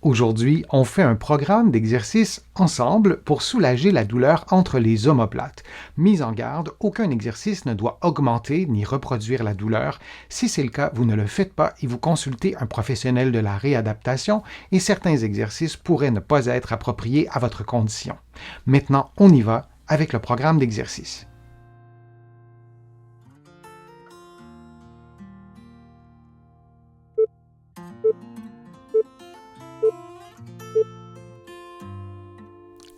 Aujourd'hui, on fait un programme d'exercice ensemble pour soulager la douleur entre les omoplates. Mise en garde, aucun exercice ne doit augmenter ni reproduire la douleur. Si c'est le cas, vous ne le faites pas et vous consultez un professionnel de la réadaptation et certains exercices pourraient ne pas être appropriés à votre condition. Maintenant, on y va avec le programme d'exercice.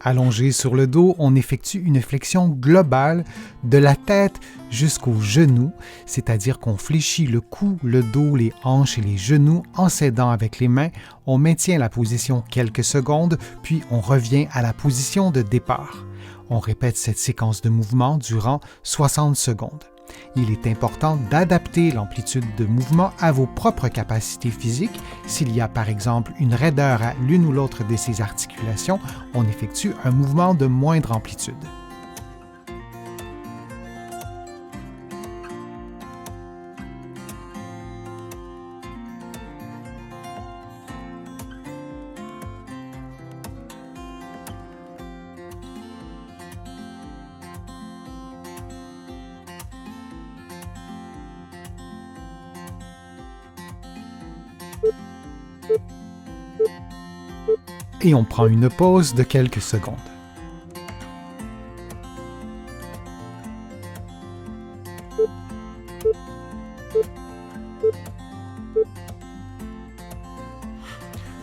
Allongé sur le dos, on effectue une flexion globale de la tête jusqu'aux genoux, c'est-à-dire qu'on fléchit le cou, le dos, les hanches et les genoux en s'aidant avec les mains. On maintient la position quelques secondes, puis on revient à la position de départ. On répète cette séquence de mouvements durant 60 secondes. Il est important d'adapter l'amplitude de mouvement à vos propres capacités physiques. S'il y a par exemple une raideur à l'une ou l'autre de ces articulations, on effectue un mouvement de moindre amplitude. Et on prend une pause de quelques secondes.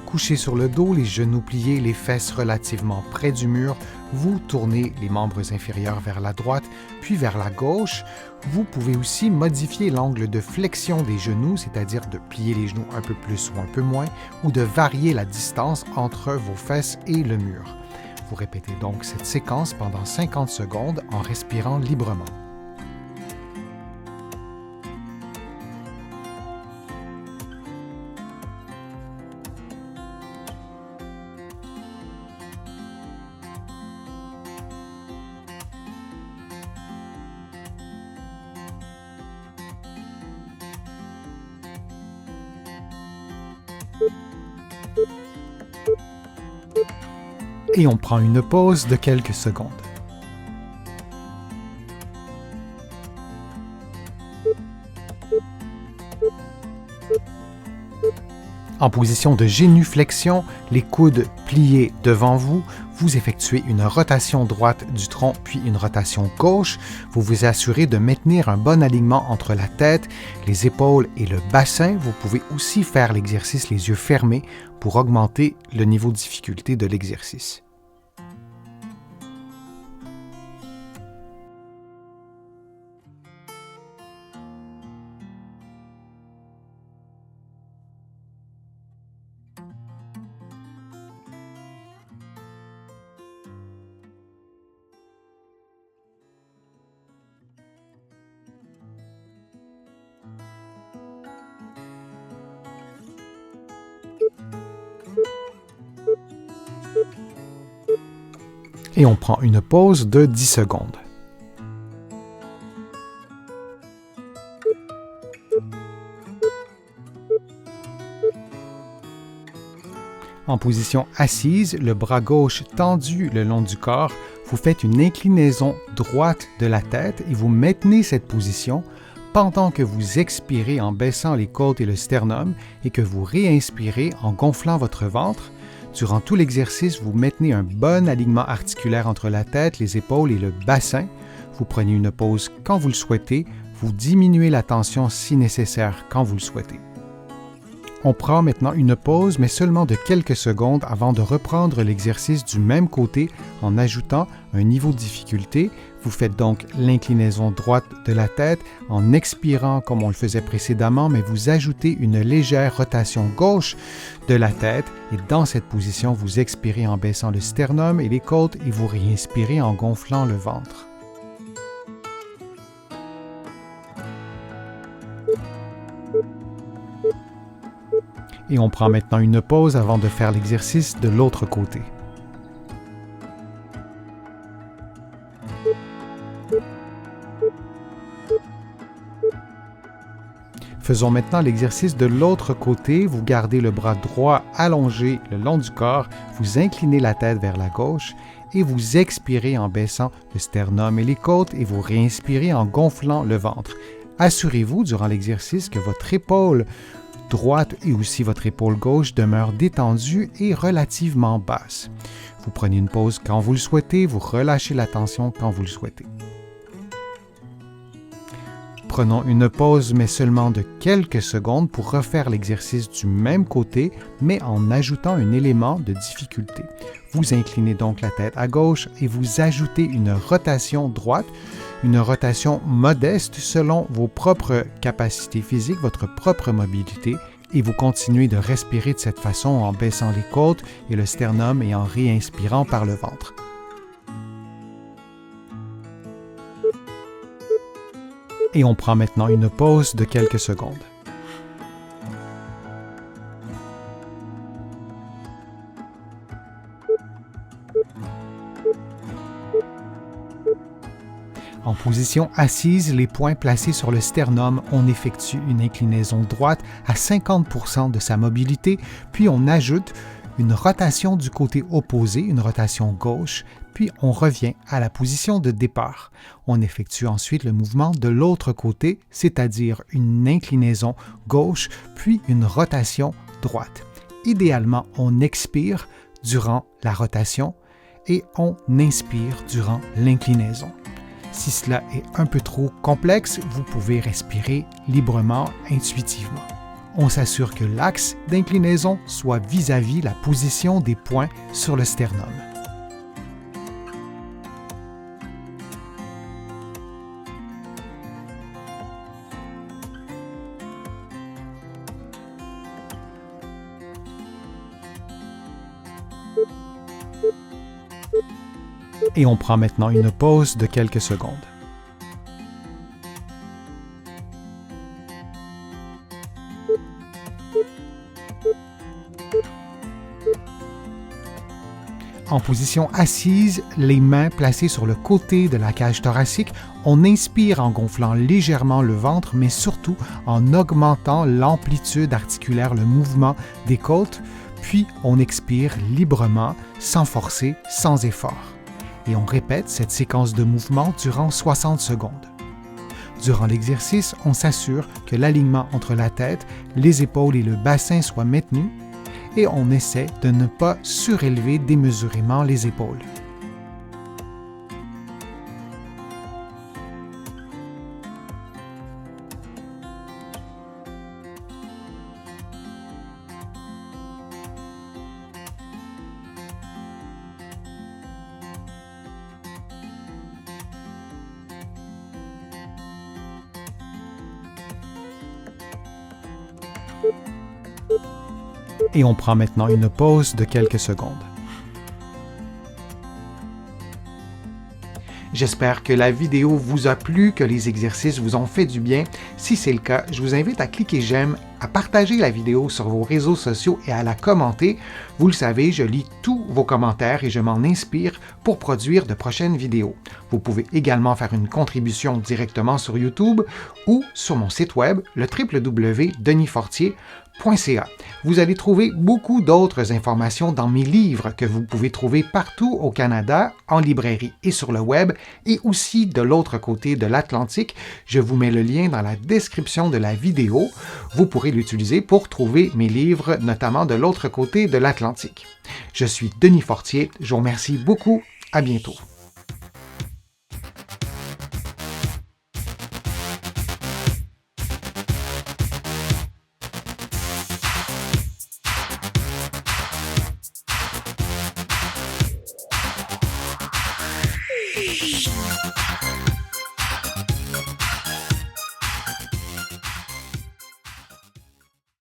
Couché sur le dos, les genoux pliés, les fesses relativement près du mur, vous tournez les membres inférieurs vers la droite puis vers la gauche. Vous pouvez aussi modifier l'angle de flexion des genoux, c'est-à-dire de plier les genoux un peu plus ou un peu moins, ou de varier la distance entre vos fesses et le mur. Vous répétez donc cette séquence pendant 50 secondes en respirant librement. Et on prend une pause de quelques secondes. En position de génuflexion, les coudes pliés devant vous, vous effectuez une rotation droite du tronc puis une rotation gauche. Vous vous assurez de maintenir un bon alignement entre la tête, les épaules et le bassin. Vous pouvez aussi faire l'exercice les yeux fermés pour augmenter le niveau de difficulté de l'exercice. Et on prend une pause de 10 secondes. En position assise, le bras gauche tendu le long du corps, vous faites une inclinaison droite de la tête et vous maintenez cette position pendant que vous expirez en baissant les côtes et le sternum et que vous réinspirez en gonflant votre ventre. Durant tout l'exercice, vous maintenez un bon alignement articulaire entre la tête, les épaules et le bassin. Vous prenez une pause quand vous le souhaitez. Vous diminuez la tension si nécessaire quand vous le souhaitez. On prend maintenant une pause, mais seulement de quelques secondes avant de reprendre l'exercice du même côté en ajoutant un niveau de difficulté. Vous faites donc l'inclinaison droite de la tête en expirant comme on le faisait précédemment, mais vous ajoutez une légère rotation gauche de la tête et dans cette position, vous expirez en baissant le sternum et les côtes et vous réinspirez en gonflant le ventre. Et on prend maintenant une pause avant de faire l'exercice de l'autre côté. Faisons maintenant l'exercice de l'autre côté. Vous gardez le bras droit allongé le long du corps, vous inclinez la tête vers la gauche et vous expirez en baissant le sternum et les côtes et vous réinspirez en gonflant le ventre. Assurez-vous durant l'exercice que votre épaule droite et aussi votre épaule gauche demeurent détendues et relativement basses. Vous prenez une pause quand vous le souhaitez, vous relâchez la tension quand vous le souhaitez. Prenons une pause, mais seulement de quelques secondes pour refaire l'exercice du même côté, mais en ajoutant un élément de difficulté. Vous inclinez donc la tête à gauche et vous ajoutez une rotation droite, une rotation modeste selon vos propres capacités physiques, votre propre mobilité, et vous continuez de respirer de cette façon en baissant les côtes et le sternum et en réinspirant par le ventre. Et on prend maintenant une pause de quelques secondes. En position assise, les poings placés sur le sternum, on effectue une inclinaison droite à 50% de sa mobilité, puis on ajoute une rotation du côté opposé, une rotation gauche, puis on revient à la position de départ. On effectue ensuite le mouvement de l'autre côté, c'est-à-dire une inclinaison gauche, puis une rotation droite. Idéalement, on expire durant la rotation et on inspire durant l'inclinaison. Si cela est un peu trop complexe, vous pouvez respirer librement, intuitivement. On s'assure que l'axe d'inclinaison soit vis-à-vis la position des poings sur le sternum. Et on prend maintenant une pause de quelques secondes. En position assise, les mains placées sur le côté de la cage thoracique, on inspire en gonflant légèrement le ventre, mais surtout en augmentant l'amplitude articulaire, le mouvement des côtes, puis on expire librement, sans forcer, sans effort. Et on répète cette séquence de mouvements durant 60 secondes. Durant l'exercice, on s'assure que l'alignement entre la tête, les épaules et le bassin soit maintenu et on essaie de ne pas surélever démesurément les épaules. Et on prend maintenant une pause de quelques secondes. J'espère que la vidéo vous a plu, que les exercices vous ont fait du bien. Si c'est le cas, je vous invite à cliquer j'aime, à partager la vidéo sur vos réseaux sociaux et à la commenter. Vous le savez, je lis tous vos commentaires et je m'en inspire pour produire de prochaines vidéos. Vous pouvez également faire une contribution directement sur YouTube ou sur mon site web, le www.denisfortier.ca. Vous allez trouver beaucoup d'autres informations dans mes livres que vous pouvez trouver partout au Canada, en librairie et sur le web, et aussi de l'autre côté de l'Atlantique. Je vous mets le lien dans la description de la vidéo. Vous pourrez l'utiliser pour trouver mes livres, notamment de l'autre côté de l'Atlantique. Je suis Denis Fortier. Je vous remercie beaucoup. À bientôt.